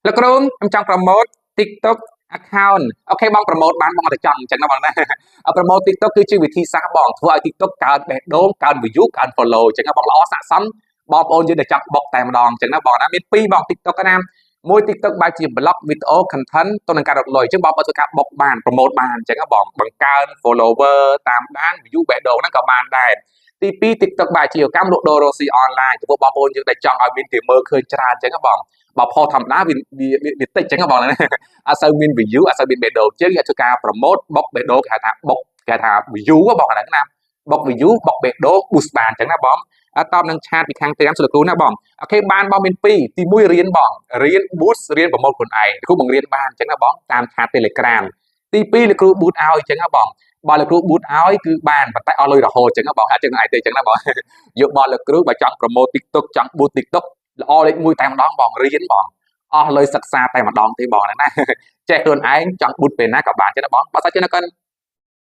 លោកគ្រូខ្ញុំចង់ promote TikTok account អូខេបង promote បានបងអត់ទៅចង់អញ្ចឹងណាបងណា promote TikTok គឺជាវិធីសាស្ត្របងធ្វើឲ្យ TikTok កើនបេះដូងកើន view កើន follow អញ្ចឹងណាបងល្អស័ក្តិសមបងប្អូនយើងដែលចង់បុកតែម្ដងអញ្ចឹងណាបងណាមានពីរបង TikTok ណាមួយ TikTok បែបជា blog video content ទៅនឹងការរកលុយអញ្ចឹងបងបើធ្វើការបុកបាន promote បានអញ្ចឹងណាបងបង្កើន follower តាមដាន view បេះដូងហ្នឹងក៏បានដែរទី2 TikTok បែបជាកម្មលក់ដូររកស៊ីអនឡាញចំពោះបងប្អូនយើងដែលចង់ឲ្យមានគេមើលឃើញច្រើនអញ្ចឹងណាបងបើផុសធម្មតាវាតិចអញ្ចឹងណាបងណាអត់សូវមាន view អត់សូវមានបេះដូងជាងយកធ្វើការ promote បុកបេះដូងគេហៅថាបុកគេថា view បងហ្នឹងណាបុក view បុកបេះដូង boost បានអញ្ចឹងណាបងតបនឹងឆាតពីខាងតាមសួរលោកគ្រូណាបងអូខេបានបងមាន2ទី1រៀនបងរៀន boost រៀនប្រម៉ូទខ្លួនឯងគ្រូបង្រៀនបានអញ្ចឹងណាបងតាមឆាត Telegram ទី2លោកគ្រូ boot ឲ្យអញ្ចឹងណាបងបើលោកគ្រូ boot ឲ្យគឺបានប៉ុន្តែអស់លុយរហូតអញ្ចឹងណាបងអញ្ចឹងឯងទៅអញ្ចឹងណាបងយកបនលោកគ្រូបើចង់ promote TikTok ចង់ boot TikTok ល្អលេខ1តែម្ដងបងរៀនបងអស់លុយសិក្សាតែម្ដងទេបងណាចេះខ្លួនឯងចង់ boot ពេលណាក៏បានចឹងណាបងបើសិនជានៅកណ្